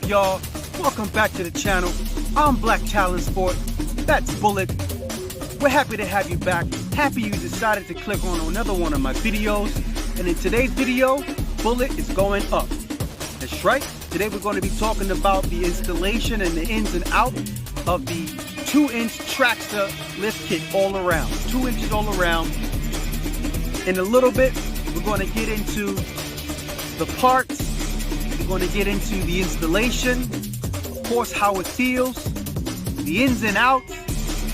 y'all? Welcome back to the channel. I'm Black Talent Sport. That's Bullet. We're happy to have you back. Happy you decided to click on another one of my videos. And in today's video, Bullet is going up. That's right. Today we're going to be talking about the installation and the ins and outs of the 2-inch Traxda lift kit all around. 2 inches all around. In a little bit, we're going to get into the parts. We're going to get into the installation, of course, how it feels, the ins and outs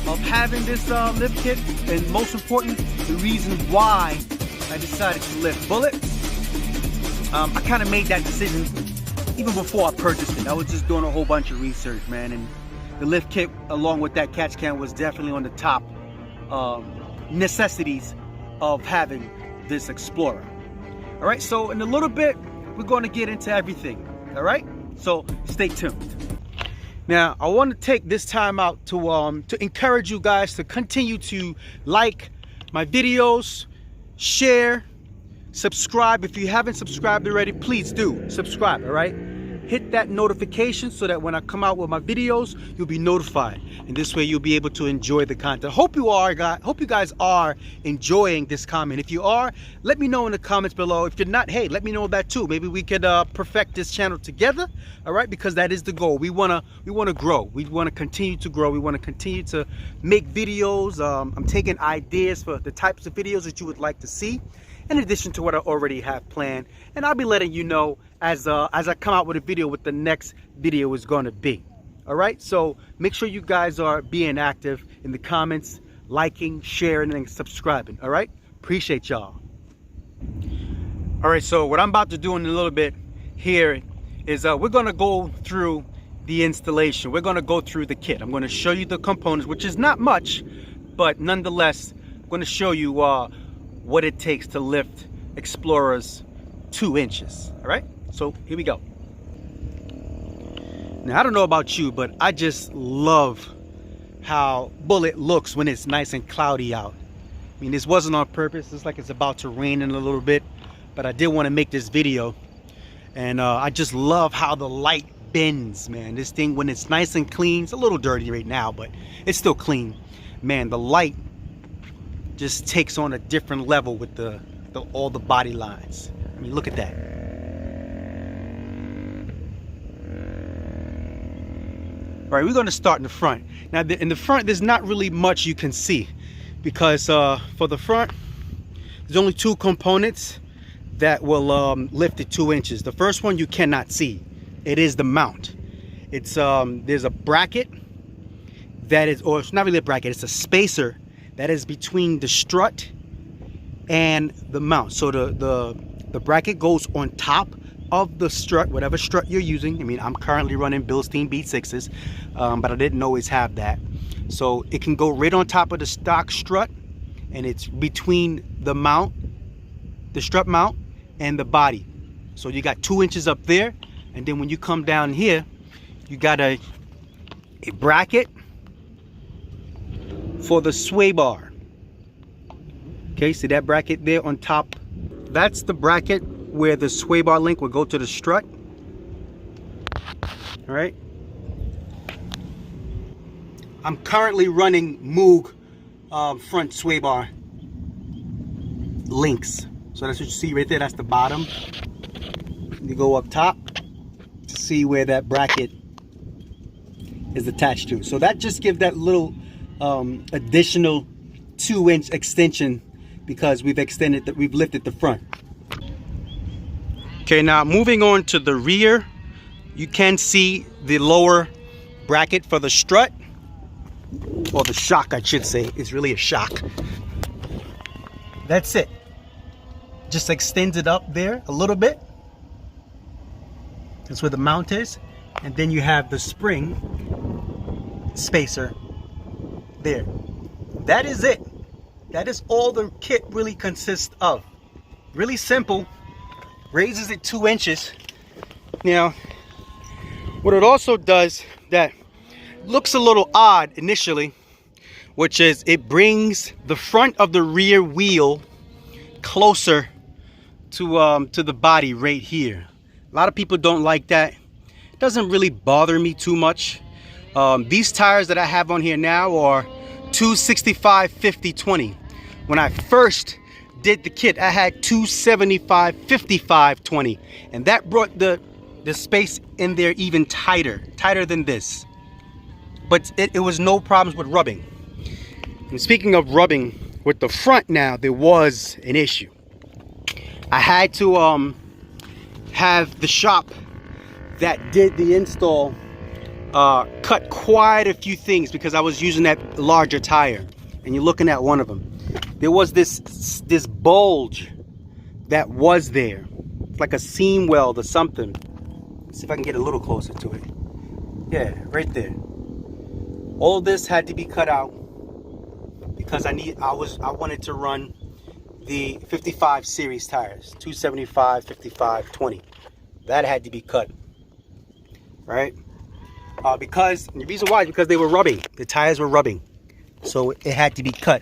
of having this lift kit, and most important, the reason why I decided to lift Bullet. I kind of made that decision even before I purchased it. I was just doing a whole bunch of research, man, and the lift kit along with that catch can was definitely on the top necessities of having this Explorer. All right, so in a little bit, we're going to get into everything. All right, so stay tuned. Now, I want to take this time out to encourage you guys to continue to like my videos, share, subscribe. If you haven't subscribed already, please do subscribe. All right, hit that notification so that when I come out with my videos, you'll be notified, and this way you'll be able to enjoy the content. Hope you guys are enjoying this comment. If you are, let me know in the comments below. If you're not, hey, let me know that too. Maybe we could perfect this channel together. All right, because that is the goal. We wanna grow. We want to continue to grow. We want to continue to make videos. I'm taking ideas for the types of videos that you would like to see, in addition to what I already have planned, and I'll be letting you know as I come out with a video what the next video is going to be. All right, so make sure you guys are being active in the comments, liking, sharing, and subscribing. All right, appreciate y'all. All right, so what I'm about to do in a little bit here is we're going to go through the installation. We're going to go through the kit. I'm going to show you the components, which is not much, but nonetheless, I'm going to show you what it takes to lift Explorer's 2 inches. All right, so here we go. Now, I don't know about you, but I just love how Bullet looks when it's nice and cloudy out. I mean, this wasn't on purpose. It's like it's about to rain in a little bit, but I did want to make this video, and I just love how the light bends, man. This thing, when it's nice and clean, it's a little dirty right now, but it's still clean. Man, the light just takes on a different level with all the body lines. I mean, look at that. All right, we're going to start in the front. Now, in the front, there's not really much you can see, because for the front, there's only 2 components that will lift it 2 inches. The first one you cannot see. It is the mount. It's there's a bracket that is, or it's not really a bracket, it's a spacer that is between the strut and the mount. So the bracket goes on top of the strut, whatever strut you're using. I mean, I'm currently running Bilstein B6s, but I didn't always have that. So it can go right on top of the stock strut, and it's between the mount, the strut mount, and the body. So you got 2 inches up there, and then when you come down here, you got a bracket for the sway bar. Okay, see that bracket there on top? That's the bracket where the sway bar link will go to the strut. All right, I'm currently running Moog front sway bar links. So that's what you see right there. That's the bottom. You go up top to see where that bracket is attached to. So that just gives that little additional 2-inch extension, because we've lifted the front. Okay, now moving on to the rear, you can see the lower bracket for the strut, or the shock, I should say. It's really a shock. That's it. Just extends it up there a little bit. That's where the mount is. And then you have the spring spacer there. That is it. That is all the kit really consists of. Really simple. Raises it 2 inches. Now, what it also does that looks a little odd initially, which is it brings the front of the rear wheel closer to the body right here. A lot of people don't like that. doesn't really bother me too much. These tires that I have on here now are 265 50 20. When I first did the kit, I had 275 55 20, and that brought the space in there even tighter than this. But it was no problems with rubbing. And speaking of rubbing with the front now, there was an issue. I had to have the shop that did the install cut quite a few things because I was using that larger tire. And you're looking at one of them. There was this bulge that was there. It's like a seam weld or something. Let's see if I can get a little closer to it. Yeah, right there. All this had to be cut out because I wanted to run the 55 series tires, 275 55 20. That had to be cut, right? Because the reason why is because they were rubbing. The tires were rubbing, so it had to be cut.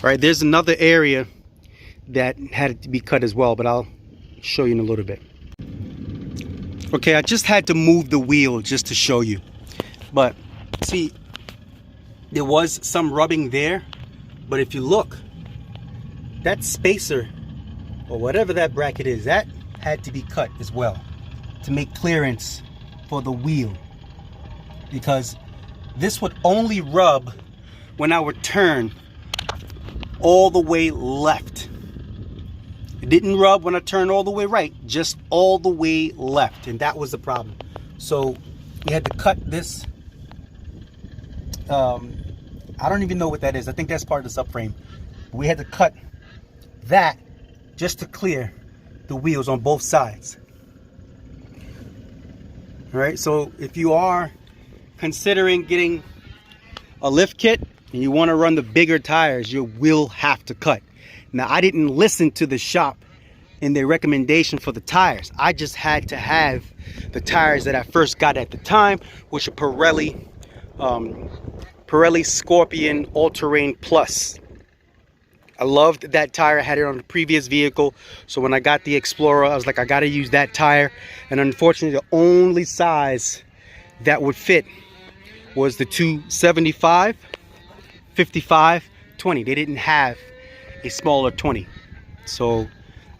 Right, there's another area that had to be cut as well, but I'll show you in a little bit. Okay, I just had to move the wheel just to show you. But see, there was some rubbing there, but if you look, that spacer or whatever that bracket is, that had to be cut as well to make clearance for the wheel, because this would only rub when I would turn all the way left. It didn't rub when I turned all the way right, just all the way left, and that was the problem. So we had to cut this. I don't even know what that is. I think that's part of the subframe. We had to cut that just to clear the wheels on both sides. All right, so if you are considering getting a lift kit and you want to run the bigger tires, you will have to cut. Now, I didn't listen to the shop in their recommendation for the tires. I just had to have the tires that I first got at the time, which are Pirelli Scorpion Alterain Plus. I loved that tire. I had it on the previous vehicle, so when I got the Explorer, I was like, I gotta use that tire. And unfortunately, the only size that would fit was the 275 55 20. They didn't have a smaller 20, so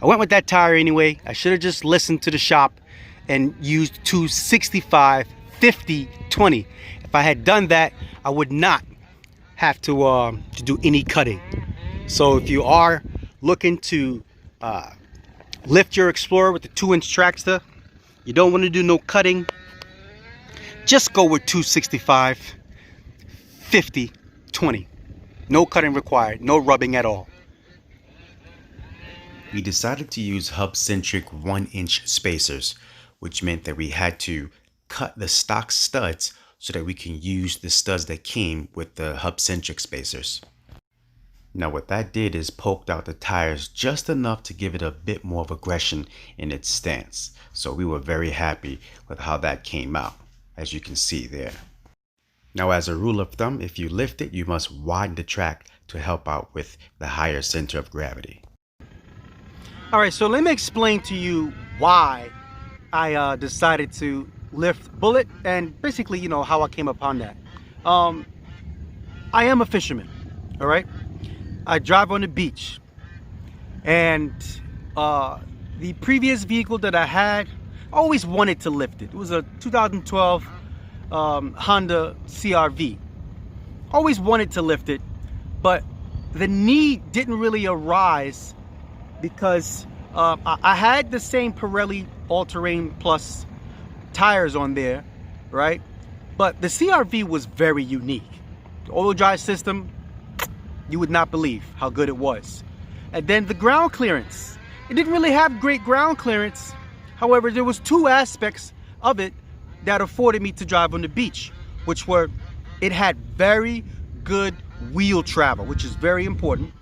I went with that tire anyway. I should have just listened to the shop and used 265 50 20. If I had done that, I would not have to do any cutting. So if you are looking to lift your Explorer with the 2-inch Traxda, you don't want to do no cutting, just go with 265 50 20. No cutting required, no rubbing at all. We decided to use Hubcentric 1-inch spacers, which meant that we had to cut the stock studs so that we can use the studs that came with the Hubcentric spacers. Now what that did is poked out the tires just enough to give it a bit more of aggression in its stance. So we were very happy with how that came out, as you can see there. Now, as a rule of thumb, if you lift it, you must widen the track to help out with the higher center of gravity. All right, so let me explain to you why I decided to lift bullet, and basically, you know, how I came upon that. I am a fisherman, all right? I drive on the beach, and the previous vehicle that I had, I always wanted to lift it. It was a 2012 Honda CR-V. Always wanted to lift it, but the need didn't really arise because I had the same Pirelli Alterain Plus tires on there, right? But the CR-V was very unique. The oil dry system, you would not believe how good it was. And then the ground clearance, it didn't really have great ground clearance. However, there was two aspects of it that afforded me to drive on the beach, which were, it had very good wheel travel, which is very important.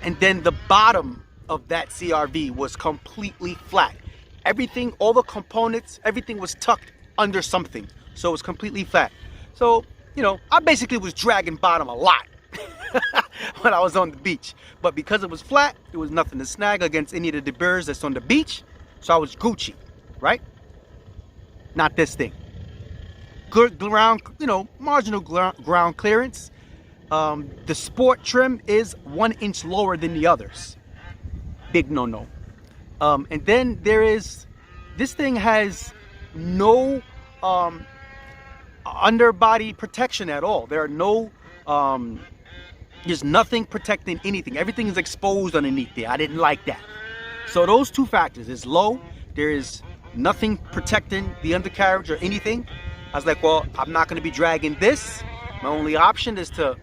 And then the bottom of that CR-V was completely flat. Everything, all the components, everything was tucked under something. So it was completely flat. So, you know, I basically was dragging bottom a lot when I was on the beach. But because it was flat, there was nothing to snag against any of the debris that's on the beach. So I was Gucci. right? Not this thing. Good ground, marginal ground clearance. The sport trim is 1 inch lower than the others. Big no-no. And then this thing has no underbody protection at all. There are no, there's nothing protecting anything. Everything is exposed underneath there. I didn't like that. So those two factors, it's low, there is nothing protecting the undercarriage or anything. I was like, well, I'm not gonna be dragging this. My only option is to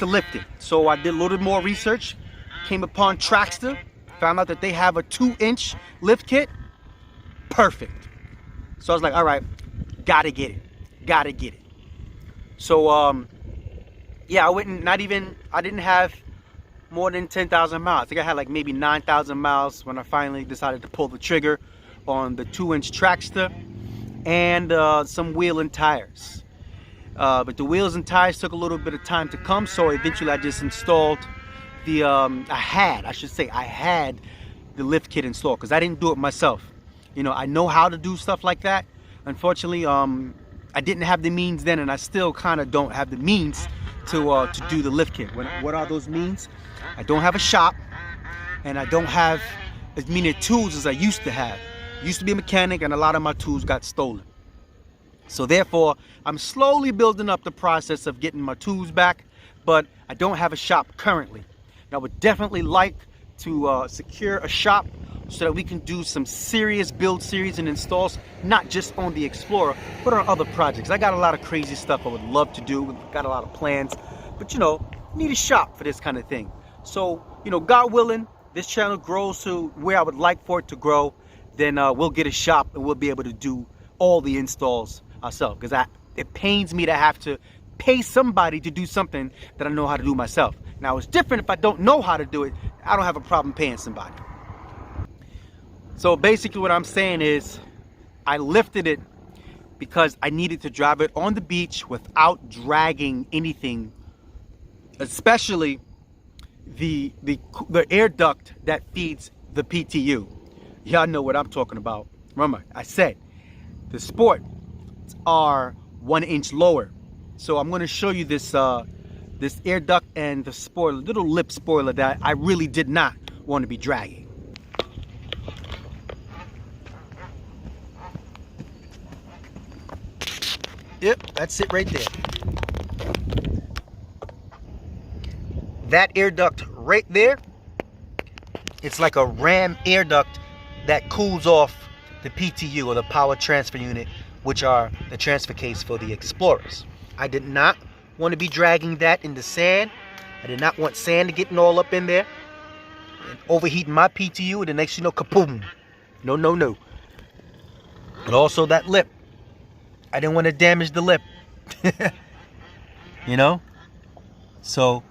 lift it. So I did a little bit more research, came upon Traxda, found out that they have a 2-inch lift kit. Perfect. So I was like, all right, gotta get it. So yeah, I didn't have more than 10,000 miles. I think I had like maybe 9,000 miles when I finally decided to pull the trigger on the 2-inch Traxda and some wheel and tires. But the wheels and tires took a little bit of time to come, so eventually I just installed the, I had the lift kit installed, because I didn't do it myself. I know how to do stuff like that. Unfortunately, I didn't have the means then, and I still kind of don't have the means to do the lift kit. What are those means? I don't have a shop, and I don't have as many tools as I used to have. I used to be a mechanic, and a lot of my tools got stolen. So therefore, I'm slowly building up the process of getting my tools back, but I don't have a shop currently. And I would definitely like to secure a shop so that we can do some serious build series and installs, not just on the Explorer, but on other projects. I got a lot of crazy stuff I would love to do, got a lot of plans, but need a shop for this kind of thing. So, God willing, this channel grows to where I would like for it to grow, then we'll get a shop and we'll be able to do all the installs ourselves, because it pains me to have to pay somebody to do something that I know how to do myself. Now, it's different if I don't know how to do it. I don't have a problem paying somebody. So basically what I'm saying is I lifted it because I needed to drive it on the beach without dragging anything, especially the air duct that feeds the PTU. Y'all know what I'm talking about. Remember, I said the sport are 1 inch lower. So I'm going to show you this this air duct and the spoiler, little lip spoiler that I really did not want to be dragging. Yep, that's it right there. That air duct right there, it's like a ram air duct that cools off the PTU, or the power transfer unit, which are the transfer case for the Explorers. I did not want to be dragging that in the sand. I did not want sand getting all up in there and overheating my PTU, and the next you know, kaboom. No, no, no. But also that lip, I didn't want to damage the lip. So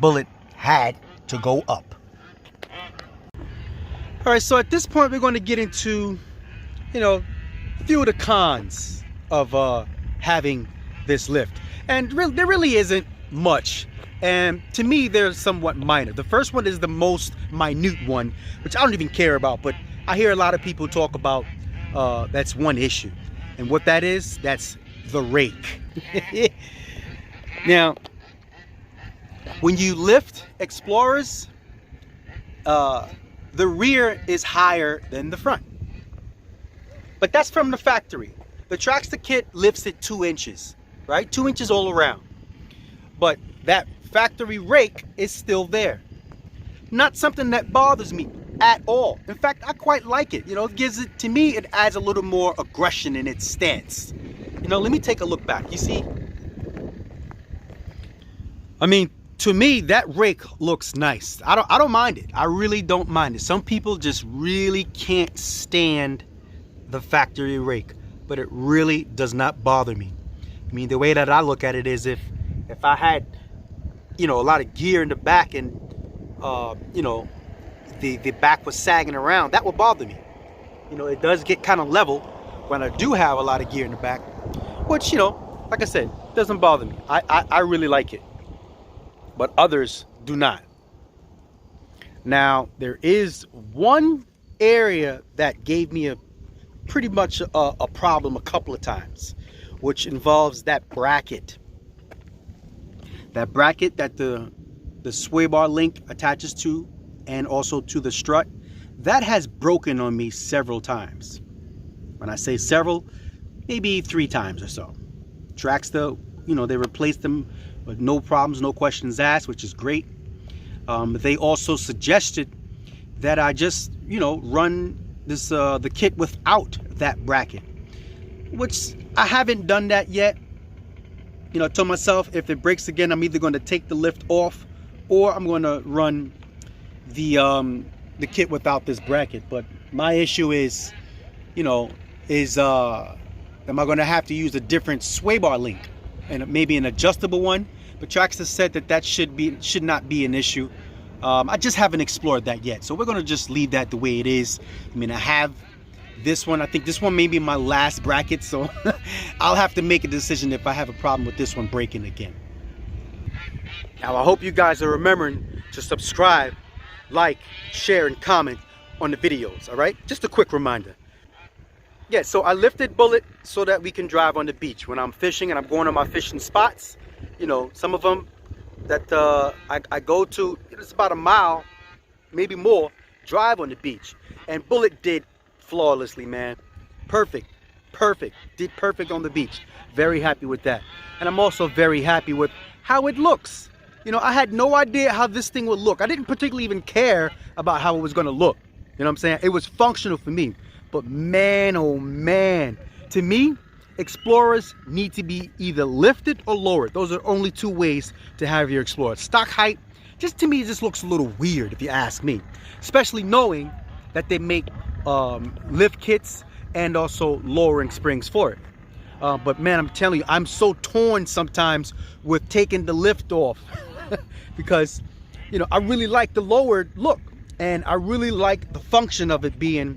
bullet had to go up. All right, so at this point we're going to get into a few of the cons of having this lift, and there really isn't much, and to me they're somewhat minor. The first one is the most minute one, which I don't even care about, but I hear a lot of people talk about that's one issue, and what that is, that's the rake. Now, when you lift Explorers, the rear is higher than the front. But that's from the factory. The Traxda kit lifts it 2 inches, right? 2 inches all around. But that factory rake is still there. Not something that bothers me at all. In fact, I quite like it. It gives it, to me, it adds a little more aggression in its stance. Let me take a look back. You see? I mean, to me, that rake looks nice. I don't mind it. I really don't mind it. Some people just really can't stand the factory rake, but it really does not bother me. I mean, the way that I look at it is if I had, a lot of gear in the back and, the back was sagging around, that would bother me. It does get kind of level when I do have a lot of gear in the back, which, like I said, doesn't bother me. I really like it, but others do not. Now, there is one area that gave me a pretty much a problem a couple of times, which involves that bracket. That bracket that the sway bar link attaches to, and also to the strut, that has broken on me several times. When I say several, maybe 3 times or so. Traxda, you know, they replaced them with no problems, no questions asked, which is great. They also suggested that I just, you know, run this the kit without that bracket, which I haven't done that yet. You know, I told myself if it breaks again, I'm either going to take the lift off or I'm going to run the kit without this bracket. But my issue is, you know, am I going to have to use a different sway bar link and maybe an adjustable one? But Traxda said that should not be an issue. I just haven't explored that yet, so we're going to just leave that the way it is. I mean, I have this one. I think this one may be my last bracket, so I'll have to make a decision if I have a problem with this one breaking again. Now, I hope you guys are remembering to subscribe, like, share, and comment on the videos, all right? Just a quick reminder. Yeah, so I lifted Bullet so that we can drive on the beach. When I'm fishing and I'm going to my fishing spots, you know, some of them that I go to, it's about a mile, maybe more, drive on the beach. And Bullet did flawlessly, man. Perfect, did perfect on the beach. Very happy with that. And I'm also very happy with how it looks. You know, I had no idea how this thing would look. I didn't particularly even care about how it was going to look. You know what I'm saying? It was functional for me. But man, oh man, to me, Explorers need to be either lifted or lowered. Those are only 2 ways to have your Explorer. Stock height, just to me, it just looks a little weird if you ask me. Especially knowing that they make lift kits and also lowering springs for it. But man, I'm telling you, I'm so torn sometimes with taking the lift off because, you know, I really like the lowered look and I really like the function of it being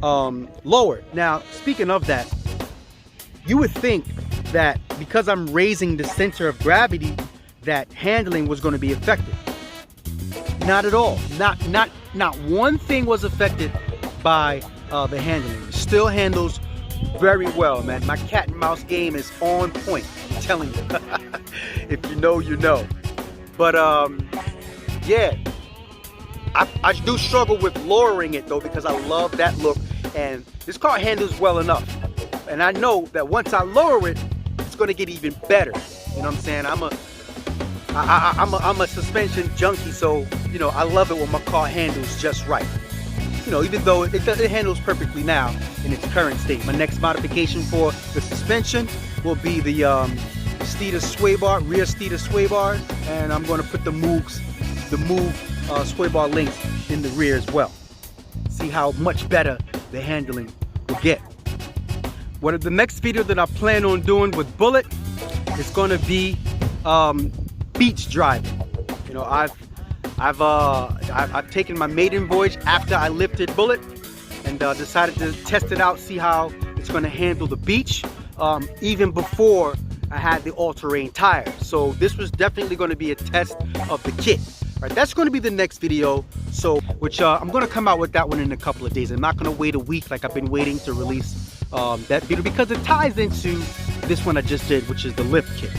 lowered. Now, speaking of that, you would think that because I'm raising the center of gravity, that handling was going to be affected. Not at all. Not one thing was affected by the handling. It still handles very well, man. My cat and mouse game is on point. I'm telling you. If you know, you know. But yeah, I do struggle with lowering it though because I love that look, and this car handles well enough. And I know that once I lower it, it's going to get even better. You know what I'm saying? I'm a suspension junkie, so, you know, I love it when my car handles just right. You know, even though it handles perfectly now in its current state. My next modification for the suspension will be the Steeder sway bar, rear Steeder sway bar, and I'm going to put the move sway bar links in the rear as well. See how much better the handling will get. What the next video that I plan on doing with Bullet is going to be beach driving. You know, I've taken my maiden voyage after I lifted Bullet and decided to test it out, see how it's going to handle the beach, even before I had the Alterain tire. So this was definitely going to be a test of the kit. Right, that's going to be the next video, so which I'm going to come out with that one in a couple of days. I'm not going to wait a week like I've been waiting to release that video because it ties into this one I just did, which is the lift kit.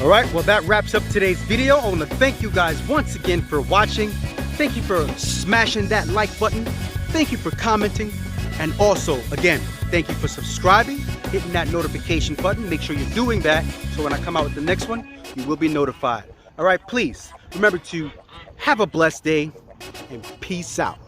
All right, well, that wraps up today's video. I want to thank you guys once again for watching. Thank you for smashing that like button. Thank you for commenting, and also again, thank you for subscribing, hitting that notification button. Make sure you're doing that so when I come out with the next one, you will be notified. All right, please remember to have a blessed day and peace out.